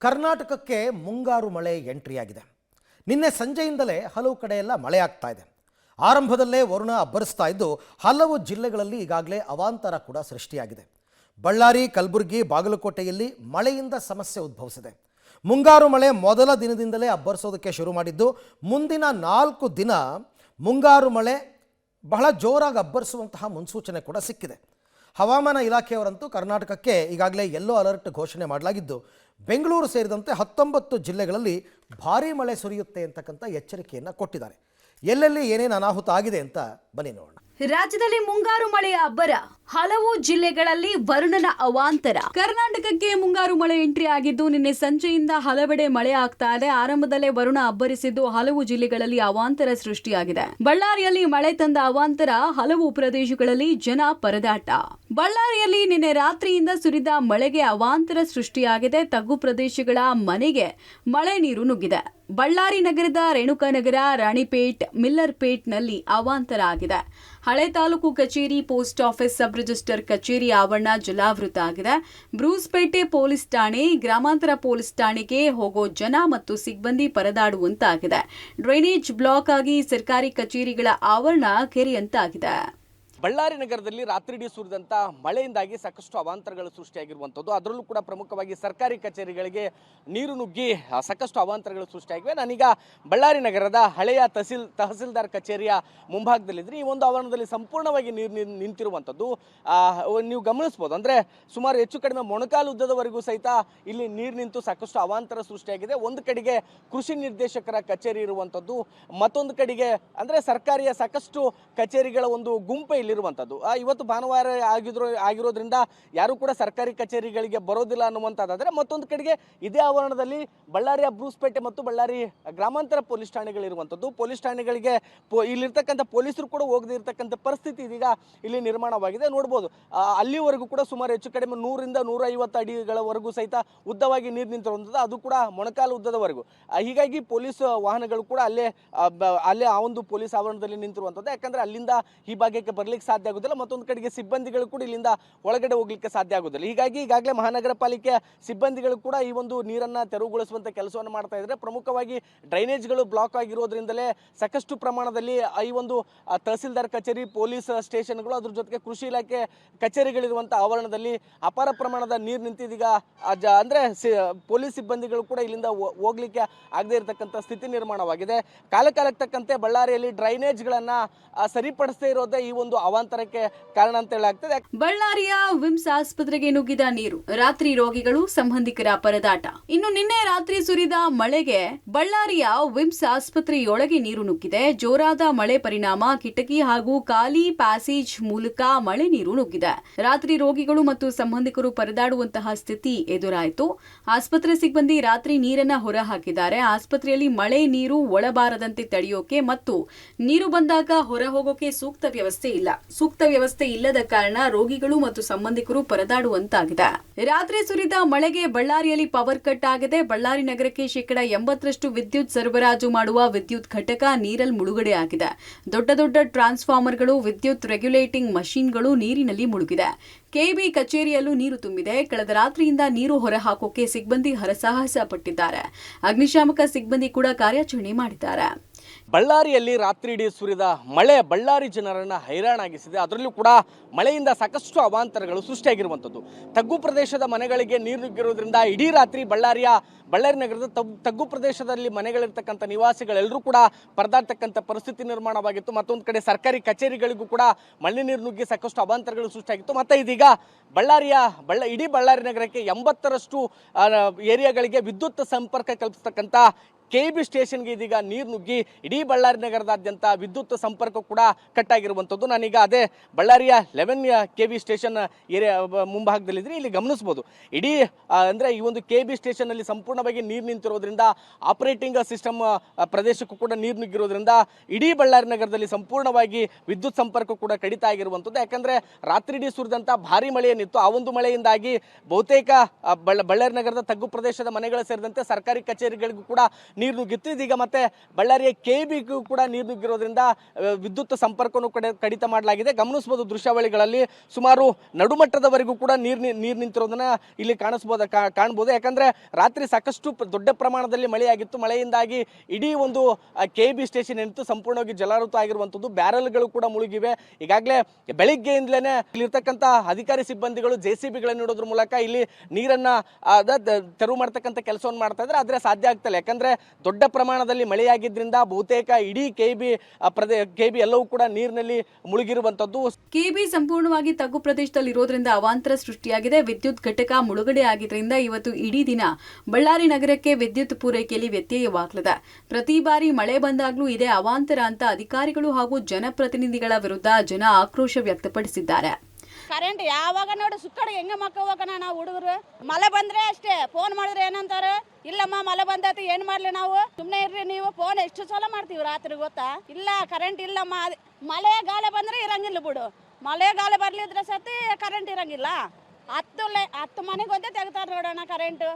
ಕರ್ನಾಟಕಕ್ಕೆ ಮುಂಗಾರು ಮಳೆ ಎಂಟ್ರಿಯಾಗಿದೆ. ನಿನ್ನೆ ಸಂಜೆಯಿಂದಲೇ ಹಲವು ಕಡೆಯೆಲ್ಲ ಮಳೆ ಆಗ್ತಾ ಇದೆ. ಆರಂಭದಲ್ಲೇ ವರುಣ ಅಬ್ಬರಿಸ್ತಾ ಇದ್ದು ಹಲವು ಜಿಲ್ಲೆಗಳಲ್ಲಿ ಈಗಾಗಲೇ ಅವಾಂತರ ಕೂಡ ಸೃಷ್ಟಿಯಾಗಿದೆ. ಬಳ್ಳಾರಿ, ಕಲಬುರಗಿ, ಬಾಗಲಕೋಟೆಯಲ್ಲಿ ಮಳೆಯಿಂದ ಸಮಸ್ಯೆ ಉದ್ಭವಿಸಿದೆ. ಮುಂಗಾರು ಮಳೆ ಮೊದಲ ದಿನದಿಂದಲೇ ಅಬ್ಬರಿಸೋದಕ್ಕೆ ಶುರು ಮಾಡಿದ್ದು ಮುಂದಿನ 4 ದಿನ ಮುಂಗಾರು ಮಳೆ ಬಹಳ ಜೋರಾಗಿ ಅಬ್ಬರಿಸುವಂತಹ ಮುನ್ಸೂಚನೆ ಕೂಡ ಸಿಕ್ಕಿದೆ. ಹವಾಮಾನ ಇಲಾಖೆಯವರಂತೂ ಕರ್ನಾಟಕಕ್ಕೆ ಈಗಾಗಲೇ ಯೆಲ್ಲೋ ಅಲರ್ಟ್ ಘೋಷಣೆ ಮಾಡಲಾಗಿದ್ದು ಬೆಂಗಳೂರು ಸೇರಿದಂತೆ 19 ಜಿಲ್ಲೆಗಳಲ್ಲಿ ಭಾರೀ ಮಳೆ ಸುರಿಯುತ್ತೆ ಅಂತಕ್ಕಂಥ ಎಚ್ಚರಿಕೆಯನ್ನು ಕೊಟ್ಟಿದ್ದಾರೆ. ಎಲ್ಲೆಲ್ಲಿ ಏನೇನು ಅನಾಹುತ ಆಗಿದೆ ಅಂತ ಬನ್ನಿ ನೋಡೋಣ. ರಾಜ್ಯದಲ್ಲಿ ಮುಂಗಾರು ಮಳೆಯ ಅಬ್ಬರ, ಹಲವು ಜಿಲ್ಲೆಗಳಲ್ಲಿ ವರುಣನ ಅವಾಂತರ. ಕರ್ನಾಟಕಕ್ಕೆ ಮುಂಗಾರು ಮಳೆ ಎಂಟ್ರಿ ಆಗಿದ್ದು ನಿನ್ನೆ ಸಂಜೆಯಿಂದ ಹಲವೆಡೆ ಮಳೆ ಆಗ್ತಾ ಇದೆ. ಆರಂಭದಲ್ಲೇ ವರುಣ ಅಬ್ಬರಿಸಿದ್ದು ಹಲವು ಜಿಲ್ಲೆಗಳಲ್ಲಿ ಅವಾಂತರ ಸೃಷ್ಟಿಯಾಗಿದೆ. ಬಳ್ಳಾರಿಯಲ್ಲಿ ಮಳೆ ತಂದ ಅವಾಂತರ, ಹಲವು ಪ್ರದೇಶಗಳಲ್ಲಿ ಜನ ಪರದಾಟ. ಬಳ್ಳಾರಿಯಲ್ಲಿ ನಿನ್ನೆ ರಾತ್ರಿಯಿಂದ ಸುರಿದ ಮಳೆಗೆ ಅವಾಂತರ ಸೃಷ್ಟಿಯಾಗಿದೆ. ತಗ್ಗು ಪ್ರದೇಶಗಳ ಮನೆಗೆ ಮಳೆ ನೀರು ನುಗ್ಗಿದೆ. ಬಳ್ಳಾರಿ ನಗರದ ರೇಣುಕಾನಗರ, ರಾಣಿಪೇಟ್, ಮಿಲ್ಲರ್ಪೇಟ್ನಲ್ಲಿ ಅವಾಂತರ ಆಗಿದೆ. ಹಳೆ ತಾಲೂಕು ಕಚೇರಿ, ಪೋಸ್ಟ್ ಆಫೀಸ್, ಸಬ್ ರಿಜಿಸ್ಟರ್ ಕಚೇರಿ ಆವರಣ ಜಲಾವೃತ ಆಗಿದೆ. ಬ್ರೂಸ್ಪೇಟೆ ಪೊಲೀಸ್ ಠಾಣೆ, ಗ್ರಾಮಾಂತರ ಪೊಲೀಸ್ ಠಾಣೆಗೆ ಹೋಗೋ ಜನ ಮತ್ತು ಸಿಬ್ಬಂದಿ ಪರದಾಡುವಂತಾಗಿದೆ. ಡ್ರೈನೇಜ್ ಬ್ಲಾಕ್ ಆಗಿ ಸರ್ಕಾರಿ ಕಚೇರಿಗಳ ಆವರಣ ಕೆರೆಯಂತಾಗಿದೆ. ಬಳ್ಳಾರಿ ನಗರದಲ್ಲಿ ರಾತ್ರಿಡೀ ಸುರಿದಂಥ ಮಳೆಯಿಂದಾಗಿ ಸಾಕಷ್ಟು ಅವಾಂತರಗಳು ಸೃಷ್ಟಿಯಾಗಿರುವಂಥದ್ದು. ಅದರಲ್ಲೂ ಕೂಡ ಪ್ರಮುಖವಾಗಿ ಸರ್ಕಾರಿ ಕಚೇರಿಗಳಿಗೆ ನೀರು ನುಗ್ಗಿ ಸಾಕಷ್ಟು ಅವಾಂತರಗಳು ಸೃಷ್ಟಿಯಾಗಿವೆ. ನಾನೀಗ ಬಳ್ಳಾರಿ ನಗರದ ಹಳೆಯ ತಹಸೀಲ್ದಾರ್ ಕಚೇರಿಯ ಮುಂಭಾಗದಲ್ಲಿದ್ದರೆ ಈ ಒಂದು ಆವರಣದಲ್ಲಿ ಸಂಪೂರ್ಣವಾಗಿ ನೀರು ನಿಂತಿರುವಂಥದ್ದು ನೀವು ಗಮನಿಸ್ಬೋದು. ಅಂದರೆ ಸುಮಾರು ಹೆಚ್ಚು ಕಡಿಮೆ ಮೊಣಕಾಲು ಉದ್ದದವರೆಗೂ ಸಹಿತ ಇಲ್ಲಿ ನೀರು ನಿಂತು ಸಾಕಷ್ಟು ಅವಾಂತರ ಸೃಷ್ಟಿಯಾಗಿದೆ. ಒಂದು ಕಡೆಗೆ ಕೃಷಿ ನಿರ್ದೇಶಕರ ಕಚೇರಿ ಇರುವಂಥದ್ದು, ಮತ್ತೊಂದು ಕಡೆಗೆ ಅಂದರೆ ಸರ್ಕಾರಿಯ ಸಾಕಷ್ಟು ಕಚೇರಿಗಳ ಒಂದು ಗುಂಪೆ ಇಲ್ಲಿರುವಂಥದ್ದು. ಇವತ್ತು ಭಾನುವಾರ ಆಗಿರೋದ್ರಿಂದ ಯಾರು ಕೂಡ ಸರ್ಕಾರಿ ಕಚೇರಿಗಳಿಗೆ ಬರೋದಿಲ್ಲ ಅನ್ನುವಂಥದ್ದಾದರೆ, ಮತ್ತೊಂದು ಕಡೆಗೆ ಇದೇ ಆವರಣದಲ್ಲಿ ಬಳ್ಳಾರಿಯ ಬ್ರೂಸ್ಪೇಟೆ ಮತ್ತು ಬಳ್ಳಾರಿ ಗ್ರಾಮಾಂತರ ಪೊಲೀಸ್ ಠಾಣೆಗಳಿರುವಂಥದ್ದು. ಪೊಲೀಸ್ ಠಾಣೆಗಳಿಗೆ ಇಲ್ಲಿರ್ತಕ್ಕಂಥ ಪೊಲೀಸರು ಕೂಡ ಹೋಗದೇ ಇರತಕ್ಕಂಥ ಪರಿಸ್ಥಿತಿ ಇದೀಗ ಇಲ್ಲಿ ನಿರ್ಮಾಣವಾಗಿದೆ. ನೋಡ್ಬೋದು, ಅಲ್ಲಿವರೆಗೂ ಕೂಡ ಸುಮಾರು ಹೆಚ್ಚು ಕಡಿಮೆ 100 ರಿಂದ 150 ಅಡಿಗಳವರೆಗೂ ಸಹಿತ ಉದ್ದವಾಗಿ ನೀರು ನಿಂತಿರುವಂಥದ್ದು, ಅದು ಕೂಡ ಮೊಣಕಾಲು ಉದ್ದದವರೆಗೂ. ಹೀಗಾಗಿ ಪೊಲೀಸ್ ವಾಹನಗಳು ಕೂಡ ಅಲ್ಲೇ ಆ ಒಂದು ಪೊಲೀಸ್ ಆವರಣದಲ್ಲಿ ನಿಂತಿರುವಂಥದ್ದು. ಯಾಕಂದರೆ ಅಲ್ಲಿಂದ ಈ ಭಾಗಕ್ಕೆ ಬರಲಿಕ್ಕೆ ಸಾಧ್ಯ ಆಗೋದಿಲ್ಲ, ಮತ್ತೊಂದು ಕಡೆಗೆ ಸಿಬ್ಬಂದಿಗಳು ಕೂಡ ಇಲ್ಲಿಂದ ಒಳಗಡೆ ಹೋಗ್ಲಿಕ್ಕೆ ಸಾಧ್ಯ ಆಗೋದಿಲ್ಲ. ಹೀಗಾಗಿ ಈಗಾಗಲೇ ಮಹಾನಗರ ಪಾಲಿಕೆ ಸಿಬ್ಬಂದಿಗಳು ಕೂಡ ಈ ಒಂದು ನೀರನ್ನು ತೆರವುಗೊಳಿಸುವಂಥ ಕೆಲಸವನ್ನು ಮಾಡ್ತಾ ಇದ್ದಾರೆ. ಪ್ರಮುಖವಾಗಿ ಡ್ರೈನೇಜ್ಗಳು ಬ್ಲಾಕ್ ಆಗಿರೋದ್ರಿಂದಲೇ ಸಾಕಷ್ಟು ಪ್ರಮಾಣದಲ್ಲಿ ಈ ಒಂದು ತಹಸೀಲ್ದಾರ್ ಕಚೇರಿ, ಪೊಲೀಸ್ ಸ್ಟೇಷನ್ಗಳು, ಅದ್ರ ಜೊತೆಗೆ ಕೃಷಿ ಇಲಾಖೆ ಕಚೇರಿಗಳಿರುವಂಥ ಆವರಣದಲ್ಲಿ ಅಪಾರ ಪ್ರಮಾಣದ ನೀರು ನಿಂತಿದೀಗ ಅಂದರೆ ಪೊಲೀಸ್ ಸಿಬ್ಬಂದಿಗಳು ಕೂಡ ಇಲ್ಲಿಂದ ಹೋಗ್ಲಿಕ್ಕೆ ಆಗದೇ ಇರತಕ್ಕಂಥ ಸ್ಥಿತಿ ನಿರ್ಮಾಣವಾಗಿದೆ. ಕಾಲಕ್ಕೆ ತಕ್ಕಂತೆ ಬಳ್ಳಾರಿಯಲ್ಲಿ ಡ್ರೈನೇಜ್ಗಳನ್ನು ಸರಿಪಡಿಸದೇ ಇರೋದೇ ಈ ಒಂದು ಅವಾಂತರಕ್ಕೆ ಕಾರಣ ಅಂತ ಹೇಳಲಾಗ್ತದೆ. ಬಳ್ಳಾರಿಯ ವಿಮ್ಸ್ ಆಸ್ಪತ್ರೆಗೆ ನುಗ್ಗಿದ ನೀರು, ರಾತ್ರಿ ರೋಗಿಗಳು, ಸಂಬಂಧಿಕರ ಪರದಾಟ. ಇನ್ನು ನಿನ್ನೆ ರಾತ್ರಿ ಸುರಿದ ಮಳೆಗೆ ಬಳ್ಳಾರಿಯ ವಿಮ್ಸ್ ಆಸ್ಪತ್ರೆಯೊಳಗೆ ನೀರು ನುಗ್ಗಿದೆ. ಜೋರಾದ ಮಳೆ ಪರಿಣಾಮ ಕಿಟಕಿ ಹಾಗೂ ಖಾಲಿ ಪ್ಯಾಸೇಜ್ ಮೂಲಕ ಮಳೆ ನೀರು ನುಗ್ಗಿದೆ. ರಾತ್ರಿ ರೋಗಿಗಳು ಮತ್ತು ಸಂಬಂಧಿಕರು ಪರದಾಡುವಂತಹ ಸ್ಥಿತಿ ಎದುರಾಯಿತು. ಆಸ್ಪತ್ರೆ ಸಿಬ್ಬಂದಿ ರಾತ್ರಿ ನೀರನ್ನ ಹೊರ ಹಾಕಿದ್ದಾರೆ. ಆಸ್ಪತ್ರೆಯಲ್ಲಿ ಮಳೆ ನೀರು ಒಳಬಾರದಂತೆ ತಡೆಯೋಕೆ ಮತ್ತು ನೀರು ಬಂದಾಗ ಹೊರ ಹೋಗೋಕೆ ಸೂಕ್ತ ವ್ಯವಸ್ಥೆ ಇಲ್ಲದ ಕಾರಣ ರೋಗಿಗಳು ಮತ್ತು ಸಂಬಂಧಿಕರು ಪರದಾಡುವಂತಾಗಿದೆ. ರಾತ್ರಿ ಸುರಿದ ಮಳೆಗೆ ಬಳ್ಳಾರಿಯಲ್ಲಿ ಪವರ್ ಕಟ್ ಆಗಿದೆ. ಬಳ್ಳಾರಿ ನಗರಕ್ಕೆ 80% ವಿದ್ಯುತ್ ಸರಬರಾಜು ಮಾಡುವ ವಿದ್ಯುತ್ ಘಟಕ ನೀರಲ್ಲಿ ಮುಳುಗಡೆ ಆಗಿದೆ. ದೊಡ್ಡ ಟ್ರಾನ್ಸ್ಫಾರ್ಮರ್ಗಳು, ವಿದ್ಯುತ್ ರೆಗ್ಯುಲೇಟಿಂಗ್ ಮಷೀನ್ಗಳು ನೀರಿನಲ್ಲಿ ಮುಳುಗಿದೆ. ಕೆಬಿ ಕಚೇರಿಯಲ್ಲೂ ನೀರು ತುಂಬಿದೆ. ಕಳೆದ ರಾತ್ರಿಯಿಂದ ನೀರು ಹೊರ ಹಾಕೋಕೆ ಸಿಬ್ಬಂದಿ ಹರಸಾಹಸ ಪಟ್ಟಿದ್ದಾರೆ. ಅಗ್ನಿಶಾಮಕ ಸಿಬ್ಬಂದಿ ಕೂಡ ಕಾರ್ಯಾಚರಣೆ ಮಾಡಿದ್ದಾರೆ. ಬಳ್ಳಾರಿಯಲ್ಲಿ ರಾತ್ರಿಡೀ ಸುರಿದ ಮಳೆ ಬಳ್ಳಾರಿ ಜನರನ್ನು ಹೈರಾಣಾಗಿಸಿದೆ. ಅದರಲ್ಲೂ ಕೂಡ ಮಳೆಯಿಂದ ಸಾಕಷ್ಟು ಅವಾಂತರಗಳು ಸೃಷ್ಟಿಯಾಗಿರುವಂಥದ್ದು. ತಗ್ಗು ಪ್ರದೇಶದ ಮನೆಗಳಿಗೆ ನೀರು ನುಗ್ಗಿರೋದ್ರಿಂದ ಇಡೀ ರಾತ್ರಿ ಬಳ್ಳಾರಿ ನಗರದ ತಗ್ಗು ಪ್ರದೇಶದಲ್ಲಿ ಮನೆಗಳಿರ್ತಕ್ಕಂಥ ನಿವಾಸಿಗಳೆಲ್ಲರೂ ಕೂಡ ಪರದಾಡ್ತಕ್ಕಂಥ ಪರಿಸ್ಥಿತಿ ನಿರ್ಮಾಣವಾಗಿತ್ತು. ಮತ್ತೊಂದು ಕಡೆ ಸರ್ಕಾರಿ ಕಚೇರಿಗಳಿಗೂ ಕೂಡ ಮಳೆ ನೀರು ನುಗ್ಗಿ ಸಾಕಷ್ಟು ಅವಾಂತರಗಳು ಸೃಷ್ಟಿಯಾಗಿತ್ತು. ಮತ್ತು ಇದೀಗ ಇಡೀ ಬಳ್ಳಾರಿ ನಗರಕ್ಕೆ 80ರಷ್ಟು ಏರಿಯಾಗಳಿಗೆ ವಿದ್ಯುತ್ ಸಂಪರ್ಕ ಕಲ್ಪಿಸ್ತಕ್ಕಂಥ ಕೆಬಿ ಸ್ಟೇಷನ್ಗೆ ಇದೀಗ ನೀರು ನುಗ್ಗಿ ಇಡೀ ಬಳ್ಳಾರಿ ನಗರದಾದ್ಯಂತ ವಿದ್ಯುತ್ ಸಂಪರ್ಕ ಕೂಡ ಕಟ್ಟಾಗಿರುವಂಥದ್ದು. ನಾನೀಗ ಅದೇ ಬಳ್ಳಾರಿಯ 11 ಕೆಬಿ ಸ್ಟೇಷನ್ ಏರಿಯಾ ಮುಂಭಾಗದಲ್ಲಿದ್ದರೆ ಇಲ್ಲಿ ಗಮನಿಸ್ಬೋದು. ಇಡೀ ಅಂದರೆ ಈ ಒಂದು ಕೆಬಿ ಸ್ಟೇಷನ್ನಲ್ಲಿ ಸಂಪೂರ್ಣವಾಗಿ ನೀರು ನಿಂತಿರೋದ್ರಿಂದ ಆಪರೇಟಿಂಗ್ ಸಿಸ್ಟಮ್ ಪ್ರದೇಶಕ್ಕೂ ಕೂಡ ನೀರು ನುಗ್ಗಿರೋದ್ರಿಂದ ಇಡೀ ಬಳ್ಳಾರಿ ನಗರದಲ್ಲಿ ಸಂಪೂರ್ಣವಾಗಿ ವಿದ್ಯುತ್ ಸಂಪರ್ಕ ಕೂಡ ಕಡಿತ ಆಗಿರುವಂಥದ್ದು. ಯಾಕಂದರೆ ರಾತ್ರಿಡೀ ಸುರಿದಂಥ ಭಾರಿ ಮಳೆ ಏನಿತ್ತು, ಆ ಒಂದು ಮಳೆಯಿಂದಾಗಿ ಬಹುತೇಕ ಬಳ್ಳಾರಿ ನಗರದ ತಗ್ಗು ಪ್ರದೇಶದ ಮನೆಗಳು ಸೇರಿದಂತೆ ಸರ್ಕಾರಿ ಕಚೇರಿಗಳಿಗೂ ಕೂಡ ನೀರು ನುಗ್ಗಿತ್ತು. ಇದೀಗ ಮತ್ತೆ ಬಳ್ಳಾರಿಯ KBಗೂ ಕೂಡ ನೀರು ನುಗ್ಗಿರೋದ್ರಿಂದ ವಿದ್ಯುತ್ ಸಂಪರ್ಕವನ್ನು ಕಡಿತ ಮಾಡಲಾಗಿದೆ. ಗಮನಿಸಬಹುದು ದೃಶ್ಯಾವಳಿಗಳಲ್ಲಿ ಸುಮಾರು ನಡುಮಟ್ಟದವರೆಗೂ ಕೂಡ ನೀರು ನಿಂತಿರೋದನ್ನ ಇಲ್ಲಿ ಕಾಣಬಹುದು. ಯಾಕಂದ್ರೆ ರಾತ್ರಿ ಸಾಕಷ್ಟು ದೊಡ್ಡ ಪ್ರಮಾಣದಲ್ಲಿ ಮಳೆಯಾಗಿತ್ತು. ಮಳೆಯಿಂದಾಗಿ ಇಡೀ ಒಂದು KB ಸ್ಟೇಷನ್ ಏನಿತ್ತು ಸಂಪೂರ್ಣವಾಗಿ ಜಲಾವೃತ ಆಗಿರುವಂಥದ್ದು. ಬ್ಯಾರಲ್ಗಳು ಕೂಡ ಮುಳುಗಿವೆ. ಈಗಾಗಲೇ ಬೆಳಿಗ್ಗೆಯಿಂದಲೇ ಇಲ್ಲಿರ್ತಕ್ಕಂಥ ಅಧಿಕಾರಿ ಸಿಬ್ಬಂದಿಗಳು JCBಗಳನ್ನು ಇಡೋದ್ರ ಮೂಲಕ ಇಲ್ಲಿ ನೀರನ್ನ ತೆರವು ಮಾಡ್ತಕ್ಕಂಥ ಕೆಲಸವನ್ನು ಮಾಡ್ತಾ ಇದ್ದಾರೆ. ಆದರೆ ಸಾಧ್ಯ ಆಗ್ತಿಲ್ಲ. ಯಾಕಂದ್ರೆ ದೊಡ್ಡ ಪ್ರಮಾಣದಲ್ಲಿ ಮಳೆಯಾಗಿದ್ದರಿಂದ ಬಹುತೇಕ ಇಡೀ KB ಎಲ್ಲವೂ ಕೂಡ ನೀರಿನಲ್ಲಿ ಮುಳುಗಿರುವಂಥದ್ದು. KB ಸಂಪೂರ್ಣವಾಗಿ ತಗ್ಗು ಪ್ರದೇಶದಲ್ಲಿ ಇರೋದ್ರಿಂದ ಅವಾಂತರ ಸೃಷ್ಟಿಯಾಗಿದೆ. ವಿದ್ಯುತ್ ಘಟಕ ಮುಳುಗಡೆ ಆಗಿದ್ರಿಂದ ಇವತ್ತು ಇಡೀ ದಿನ ಬಳ್ಳಾರಿ ನಗರಕ್ಕೆ ವಿದ್ಯುತ್ ಪೂರೈಕೆಯಲ್ಲಿ ವ್ಯತ್ಯಯವಾಗಲಿದೆ. ಪ್ರತಿ ಬಾರಿ ಮಳೆ ಬಂದಾಗ್ಲೂ ಇದೇ ಅವಾಂತರ ಅಂತ ಅಧಿಕಾರಿಗಳು ಹಾಗೂ ಜನಪ್ರತಿನಿಧಿಗಳ ವಿರುದ್ಧ ಜನ ಆಕ್ರೋಶ ವ್ಯಕ್ತಪಡಿಸಿದ್ದಾರೆ. ಕರೆಂಟ್ ಯಾವಾಗ ನೋಡಿ ಸುಕ್ಕಡ ಹೆಂಗೆ ಮಕ್ಕಳಕನ ನಾವು ಹುಡುಗರು ಮಳೆ ಬಂದ್ರೆ ಅಷ್ಟೇ ಫೋನ್ ಮಾಡಿದ್ರೆ ಏನಂತಾರೆ, ಇಲ್ಲಮ್ಮ ಮಳೆ ಬಂದೈತಿ ಏನ್ ಮಾಡ್ಲಿ ನಾವು, ಸುಮ್ಮನೆ ಇರ್ರಿ ನೀವು, ಫೋನ್ ಎಷ್ಟು ಸಲ ಮಾಡ್ತೀವಿ ರಾತ್ರಿ ಗೊತ್ತಾ, ಇಲ್ಲ ಕರೆಂಟ್ ಇಲ್ಲಮ್ಮ, ಮಳೆ ಗಾಳಿ ಬಂದ್ರೆ ಇರಂಗಿಲ್ಲ ಬಿಡು, ಮಳೆ ಗಾಳಿ ಬರ್ಲಿದ್ರೆ ಸತಿ ಕರೆಂಟ್ ಇರಂಗಿಲ್ಲ. 10 ಮನೆಗೊಂದೇ ತೆಗ್ತಾರೆ ನೋಡೋಣ ಕರೆಂಟ್,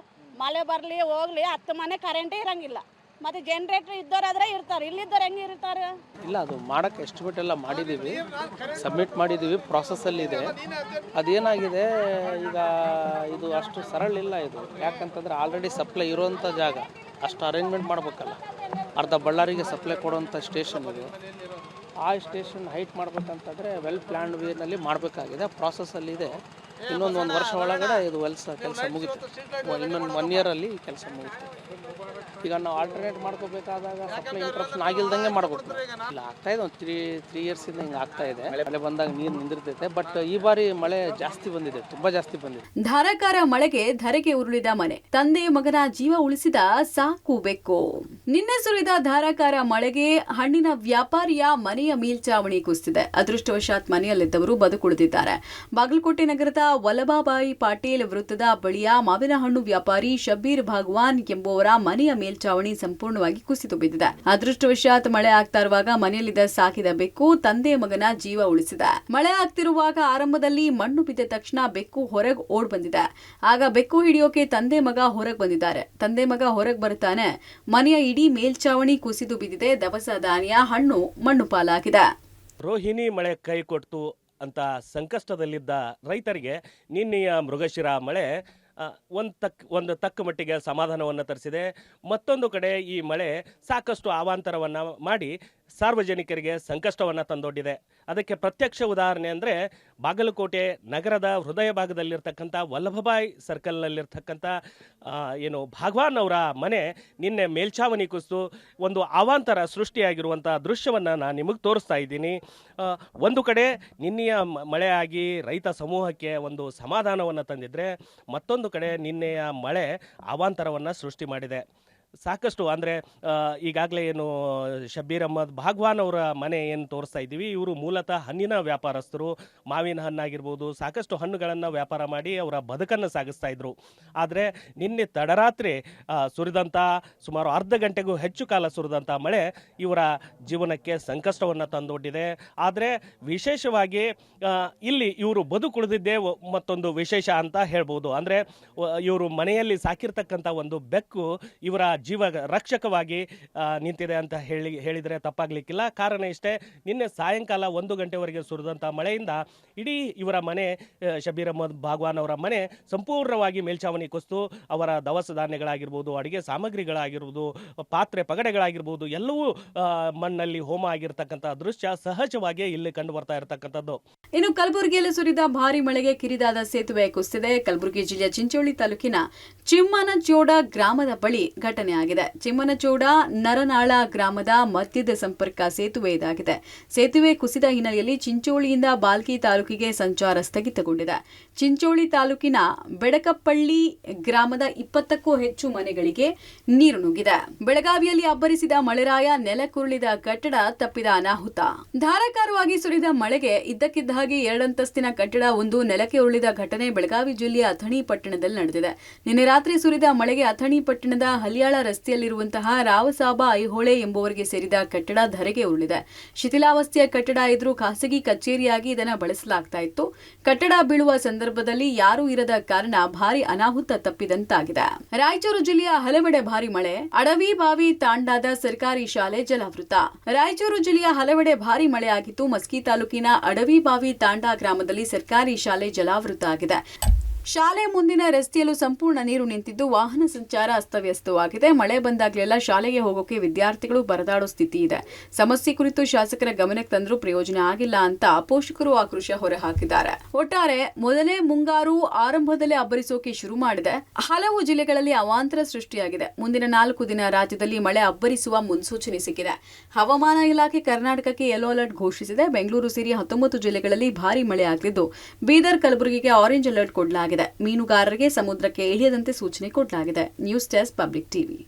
ಮಳೆ ಬರ್ಲಿ ಹೋಗ್ಲಿ 10 ಮನೆ ಕರೆಂಟೇ ಇರಂಗಿಲ್ಲ. ಮತ್ತೆ ಜನರೇಟರ್ ಇದ್ದವರಾದ್ರೆ ಇರ್ತಾರೆ, ಇಲ್ಲಿದ್ದವ್ರು ಹೆಂಗೆ ಇರ್ತಾರೆ? ಇಲ್ಲ, ಅದು ಮಾಡೋಕ್ಕೆ ಎಸ್ಟಿಮೇಟ್ ಎಲ್ಲ ಮಾಡಿದ್ದೀವಿ, ಸಬ್ಮಿಟ್ ಮಾಡಿದ್ದೀವಿ, ಪ್ರಾಸೆಸ್ಸಲ್ಲಿ ಇದೆ. ಅದೇನಾಗಿದೆ ಈಗ ಇದು ಅಷ್ಟು ಸರಳ ಇಲ್ಲ ಇದು. ಯಾಕಂತಂದರೆ ಆಲ್ರೆಡಿ ಸಪ್ಲೈ ಇರೋವಂಥ ಜಾಗ, ಅಷ್ಟು ಅರೇಂಜ್ಮೆಂಟ್ ಮಾಡ್ಬೇಕಲ್ಲ. ಅರ್ಧ ಬಳ್ಳಾರಿಗೆ ಸಪ್ಲೈ ಕೊಡೋವಂಥ ಸ್ಟೇಷನ್ ಇದು. ಆ ಸ್ಟೇಷನ್ ಹೈಟ್ ಮಾಡ್ಬೇಕಂತಂದರೆ ವೆಲ್ ಪ್ಲ್ಯಾನ್ಡ್ ವೇನಲ್ಲಿ ಮಾಡಬೇಕಾಗಿದೆ, ಪ್ರಾಸೆಸ್ಸಲ್ಲಿ ಇದೆ. ಇನ್ನೊಂದು 1 ವರ್ಷ ಒಳಗಡೆ ಇದು ಕೆಲಸ ಮುಗಿತು. ಇನ್ನೊಂದು 1 ಇಯರಲ್ಲಿ ಕೆಲಸ ಮುಗಿತು. ಈಗ ನಾವು ಆಲ್ಟರ್ನೇಟ್ ಮಾಡ್ಕೋಬೇಕಾದಾಗ ಸಪ್ಲೈ ಇಂಟ್ರಪ್ಷನ್ ಆಗಿಲ್ದಂಗೆ ಮಾಡ್ಬೇಕು. ಇಲ್ಲ, ಆಗ್ತಾ ಇದೆ, ಒಂದು 3 ಇಯರ್ಸಿಂದ ಹಿಂಗೆ ಆಗ್ತಾ ಇದೆ. ಮಳೆ ಬಂದಾಗ ನೀರು ನಿಂದಿರ್ತೈತೆ. ಬಟ್ ಈ ಬಾರಿ ಮಳೆ ಜಾಸ್ತಿ ಬಂದಿದೆ, ತುಂಬಾ ಜಾಸ್ತಿ ಬಂದಿದೆ. ಧಾರಾಕಾರ ಮಳೆಗೆ ಧರೆಗೆ ಉರುಳಿದ ಮನೆ, ತಂದೆ ಮಗನ ಜೀವ ಉಳಿಸಿದ ಸಾಕು ಬೆಕ್ಕು. ನಿನ್ನೆ ಸುರಿದ ಧಾರಾಕಾರ ಮಳೆಗೆ ಹಣ್ಣಿನ ವ್ಯಾಪಾರಿಯ ಮನೆಯ ಮೇಲ್ಚಾವಣಿ ಕುಸಿದಿದೆ. ಅದೃಷ್ಟವಶಾತ್ ಮನೆಯಲ್ಲಿದ್ದವರು ಬದುಕುಳಿದಿದ್ದಾರೆ. ಬಾಗಲಕೋಟೆ ನಗರದ ವಲ್ಲಭಾಬಾಯಿ ಪಾಟೀಲ್ ವೃತ್ತದ ಬಳಿಯ ಮಾವಿನ ಹಣ್ಣು ವ್ಯಾಪಾರಿ ಶಬೀರ್ ಭಗವಾನ್ ಎಂಬುವರ ಮನೆಯ ಮೇಲ್ಚಾವಣಿ ಸಂಪೂರ್ಣವಾಗಿ ಕುಸಿದು ಬಿದ್ದಿದೆ. ಅದೃಷ್ಟವಶಾತ್ ಮಳೆ ಆಗ್ತಾ ಇರುವಾಗ ಮನೆಯಲ್ಲಿದ್ದ ಸಾಕಿದ ಬೆಕ್ಕು ತಂದೆ ಮಗನ ಜೀವ ಉಳಿಸಿದೆ. ಮಳೆ ಆಗ್ತಿರುವಾಗ ಆರಂಭದಲ್ಲಿ ಮಣ್ಣು ಬಿದ್ದ ತಕ್ಷಣ ಬೆಕ್ಕು ಹೊರಗೆ ಓಡ್ ಬಂದಿದೆ. ಆಗ ಬೆಕ್ಕು ಹಿಡಿಯೋಕೆ ತಂದೆ ಮಗ ಹೊರಗೆ ಬಂದಿದ್ದಾರೆ. ತಂದೆ ಮಗ ಹೊರಗೆ ಬರ್ತಾನೆ, ಮನೆಯ ಇಡೀ ಮೇಲ್ಚಾವಣಿ ಕುಸಿದು ಬಿದ್ದಿದೆ. ದವಸ ಧಾನ್ಯ, ಹಣ್ಣು ಮಣ್ಣು ಪಾಲಾಗಿದೆ. ರೋಹಿಣಿ ಮಳೆ ಕೈ ಕೊಡ್ತು ಅಂತ ಸಂಕಷ್ಟದಲ್ಲಿದ್ದ ರೈತರಿಗೆ ನಿನ್ನೆಯ ಮೃಗಶಿರ ಮಳೆ ಒಂದು ತಕ್ಕ ಮಟ್ಟಿಗೆ ಸಮಾಧಾನವನ್ನು ತರಿಸಿದೆ. ಮತ್ತೊಂದು ಕಡೆ ಈ ಮಳೆ ಸಾಕಷ್ಟು ಅವಾಂತರವನ್ನು ಮಾಡಿ ಸಾರ್ವಜನಿಕರಿಗೆ ಸಂಕಷ್ಟವನ್ನು ತಂದೊಡ್ಡಿದೆ. ಅದಕ್ಕೆ ಪ್ರತ್ಯಕ್ಷ ಉದಾಹರಣೆ ಅಂದರೆ ಬಾಗಲಕೋಟೆ ನಗರದ ಹೃದಯ ಭಾಗದಲ್ಲಿರ್ತಕ್ಕಂಥ ವಲ್ಲಭಭಾಯ್ ಸರ್ಕಲ್ನಲ್ಲಿರ್ತಕ್ಕಂಥ ಭಾಗವಾನ್ ಅವರ ಮನೆ ನಿನ್ನೆ ಮೇಲ್ಛಾವಣಿ ಕುಸಿದು ಒಂದು ಅವಾಂತರ ಸೃಷ್ಟಿಯಾಗಿರುವಂಥ ದೃಶ್ಯವನ್ನು ನಾನು ನಿಮಗೆ ತೋರಿಸ್ತಾ ಇದ್ದೀನಿ. ಒಂದು ಕಡೆ ನಿನ್ನೆಯ ಮಳೆಯಾಗಿ ರೈತ ಸಮೂಹಕ್ಕೆ ಒಂದು ಸಮಾಧಾನವನ್ನು ತಂದಿದ್ದರೆ, ಮತ್ತೊಂದು ಕಡೆ ನಿನ್ನೆಯ ಮಳೆ ಅವಾಂತರವನ್ನು ಸೃಷ್ಟಿ ಮಾಡಿದೆ. ಸಾಕಷ್ಟು ಅಂದರೆ ಈಗಾಗಲೇ ಶಬೀರ್ ಅಹ್ಮದ್ ಭಾಗವಾನ್ ಅವರ ಮನೆ ಏನು ತೋರಿಸ್ತಾ ಇದ್ದೀವಿ, ಇವರು ಮೂಲತಃ ಹಣ್ಣಿನ ವ್ಯಾಪಾರಸ್ಥರು. ಮಾವಿನ ಹಣ್ಣಾಗಿರ್ಬೋದು, ಸಾಕಷ್ಟು ಹಣ್ಣುಗಳನ್ನು ವ್ಯಾಪಾರ ಮಾಡಿ ಅವರ ಬದುಕನ್ನು ಸಾಗಿಸ್ತಾ ಇದ್ರು. ಆದರೆ ನಿನ್ನೆ ತಡರಾತ್ರಿ ಸುರಿದಂಥ ಸುಮಾರು ಅರ್ಧ ಗಂಟೆಗೂ ಹೆಚ್ಚು ಕಾಲ ಸುರಿದಂಥ ಮಳೆ ಇವರ ಜೀವನಕ್ಕೆ ಸಂಕಷ್ಟವನ್ನು ತಂದೊಡ್ಡಿದೆ. ಆದರೆ ವಿಶೇಷವಾಗಿ ಇಲ್ಲಿ ಇವರು ಬದುಕುಳಿದಿದ್ದೇ ಮತ್ತೊಂದು ವಿಶೇಷ ಅಂತ ಹೇಳ್ಬೋದು. ಅಂದರೆ ಇವರು ಮನೆಯಲ್ಲಿ ಸಾಕಿರ್ತಕ್ಕಂಥ ಒಂದು ಬೆಕ್ಕು ಇವರ ಜೀವ ರಕ್ಷಕವಾಗಿ ನಿಂತಿದೆ ಅಂತ ಹೇಳಿದರೆ ತಪ್ಪಾಗಲಿಕ್ಕಿಲ್ಲ. ಕಾರಣ ಇಷ್ಟೇ, ನಿನ್ನೆ ಸಾಯಂಕಾಲ 1 ಗಂಟೆವರೆಗೆ ಸುರಿದಂಥ ಮಳೆಯಿಂದ ಇಡೀ ಇವರ ಮನೆ, ಶಬೀರ್ ಅಹ್ಮದ್ ಭಾಗವಾನ್ ಅವರ ಮನೆ ಸಂಪೂರ್ಣವಾಗಿ ಮೇಲ್ಛಾವಣಿ ಕುಸಿದು ಅವರ ದವಸ ಧಾನ್ಯಗಳಾಗಿರ್ಬೋದು, ಅಡುಗೆ ಸಾಮಗ್ರಿಗಳಾಗಿರ್ಬೋದು, ಪಾತ್ರೆ ಪಗಡೆಗಳಾಗಿರ್ಬೋದು ಎಲ್ಲವೂ ಮಣ್ಣಲ್ಲಿ ಹೋಮ ಆಗಿರ್ತಕ್ಕಂಥ ದೃಶ್ಯ ಸಹಜವಾಗಿ ಇಲ್ಲಿ ಕಂಡು ಬರ್ತಾ ಇರತಕ್ಕಂಥದ್ದು. ಇನ್ನು ಕಲಬುರಗಿಯಲ್ಲಿ ಸುರಿದ ಭಾರಿ ಮಳೆಗೆ ಕಿರಿದಾದ ಸೇತುವೆ ಕುಸಿದಿದೆ. ಕಲಬುರಗಿ ಜಿಲ್ಲೆಯ ಚಿಂಚೋಳಿ ತಾಲೂಕಿನ ಚಿಮ್ಮನಚೋಡ ಗ್ರಾಮದ ಬಳಿ ಘಟನೆ ಆಗಿದೆ. ಚಿಮ್ಮನಚೋಡ ನರನಾಳ ಗ್ರಾಮದ ಮಧ್ಯದ ಸಂಪರ್ಕ ಸೇತುವೆ ಇದಾಗಿದೆ. ಸೇತುವೆ ಕುಸಿದ ಹಿನ್ನೆಲೆಯಲ್ಲಿ ಚಿಂಚೋಳಿಯಿಂದ ಬಾಲ್ಕಿ ತಾಲೂಕಿಗೆ ಸಂಚಾರ ಸ್ಥಗಿತಗೊಂಡಿದೆ. ಚಿಂಚೋಳಿ ತಾಲೂಕಿನ ಬೆಡಕಪಳ್ಳಿ ಗ್ರಾಮದ 20ಕ್ಕೂ ಹೆಚ್ಚು ಮನೆಗಳಿಗೆ ನೀರು ನುಗ್ಗಿದೆ. ಬೆಳಗಾವಿಯಲ್ಲಿ ಅಬ್ಬರಿಸಿದ ಮಳೆರಾಯ, ನೆಲಕ್ಕುರುಳಿದ ಕಟ್ಟಡ, ತಪ್ಪಿದ ಅನಾಹುತ. ಧಾರಾಕಾರವಾಗಿ ಸುರಿದ ಮಳೆಗೆ ಇದ್ದಕ್ಕಿದ್ದ ಹಾಗೆ 2 ಅಂತಸ್ತಿನ ಕಟ್ಟಡ ಒಂದು ನೆಲಕ್ಕೆ ಉರುಳಿದ ಘಟನೆ ಬೆಳಗಾವಿ ಜಿಲ್ಲೆಯ ಅಥಣಿ ಪಟ್ಟಣದಲ್ಲಿ ನಡೆದಿದೆ. ನಿನ್ನೆ ರಾತ್ರಿ ಸುರಿದ ಮಳೆಗೆ ಅಥಣಿ ಪಟ್ಟಣದ ಹಲಿಯಾಳ ರಸ್ತೆಯಲ್ಲಿರುವಂತಹ ರಾವಸಾಬ ಐಹೊಳೆ ಎಂಬುವರಿಗೆ ಸೇರಿದ ಕಟ್ಟಡ ಧರೆಗೆ ಉರುಳಿದೆ. ಶಿಥಿಲಾವಸ್ಥೆಯ ಕಟ್ಟಡ ಇದ್ರೂ ಖಾಸಗಿ ಕಚೇರಿಯಾಗಿ ಇದನ್ನು ಬಳಸಲಾಗ್ತಾ ಇತ್ತು. ಕಟ್ಟಡ ಬೀಳುವ ಸಂದರ್ಭದಲ್ಲಿ ಯಾರೂ ಇರದ ಕಾರಣ ಭಾರಿ ಅನಾಹುತ ತಪ್ಪಿದಂತಾಗಿದೆ. ರಾಯಚೂರು ಜಿಲ್ಲೆಯ ಹಲವೆಡೆ ಭಾರಿ ಮಳೆ, ಅಡವಿ ಬಾವಿ ತಾಂಡಾದ ಸರ್ಕಾರಿ ಶಾಲೆ ಜಲಾವೃತ. ರಾಯಚೂರು ಜಿಲ್ಲೆಯ ಹಲವೆಡೆ ಭಾರಿ ಮಳೆ ಆಗಿತ್ತು. ಮಸ್ಕಿ ತಾಲೂಕಿನ ಅಡವಿ ಬಾವಿ ತಾಂಡಾ ಗ್ರಾಮದಲ್ಲಿ ಸರ್ಕಾರಿ ಶಾಲೆ ಜಲಾವೃತ ಆಗಿದೆ. ಶಾಲೆ ಮುಂದಿನ ರಸ್ತೆಯಲ್ಲೂ ಸಂಪೂರ್ಣ ನೀರು ನಿಂತಿದ್ದು ವಾಹನ ಸಂಚಾರ ಅಸ್ತವ್ಯಸ್ತವಾಗಿದೆ. ಮಳೆ ಬಂದಾಗಲೆಲ್ಲ ಶಾಲೆಗೆ ಹೋಗೋಕೆ ವಿದ್ಯಾರ್ಥಿಗಳು ಪರದಾಡೋ ಸ್ಥಿತಿ ಇದೆ. ಸಮಸ್ಯೆ ಕುರಿತು ಶಾಸಕರ ಗಮನಕ್ಕೆ ತಂದರೂ ಪ್ರಯೋಜನ ಆಗಿಲ್ಲ ಅಂತ ಪೋಷಕರು ಆಕ್ರೋಶ ಹೊರಹಾಕಿದ್ದಾರೆ. ಒಟ್ಟಾರೆ ಮೊದಲೇ ಮುಂಗಾರು ಆರಂಭದಲ್ಲೇ ಅಬ್ಬರಿಸೋಕೆ ಶುರು ಮಾಡಿದೆ. ಹಲವು ಜಿಲ್ಲೆಗಳಲ್ಲಿ ಅವಾಂತರ ಸೃಷ್ಟಿಯಾಗಿದೆ. ಮುಂದಿನ 4 ದಿನ ರಾಜ್ಯದಲ್ಲಿ ಮಳೆ ಅಬ್ಬರಿಸುವ ಮುನ್ಸೂಚನೆ ಸಿಕ್ಕಿದೆ. ಹವಾಮಾನ ಇಲಾಖೆ ಕರ್ನಾಟಕಕ್ಕೆ ಯೆಲ್ಲೋ ಅಲರ್ಟ್ ಘೋಷಿಸಿದೆ. ಬೆಂಗಳೂರು ಸೇರಿ 19 ಜಿಲ್ಲೆಗಳಲ್ಲಿ ಭಾರಿ ಮಳೆ ಆಗಲಿದ್ದು ಬೀದರ್, ಕಲಬುರಗಿಗೆ ಆರೆಂಜ್ ಅಲರ್ಟ್ ಕೊಡಲಾಗಿದೆ. ಮೀನುಗಾರರಿಗೆ ಸಮುದ್ರಕ್ಕೆ ಇಳಿಯದಂತೆ ಸೂಚನೆ ಕೊಡಲಾಗಿದೆ. News desk public TV.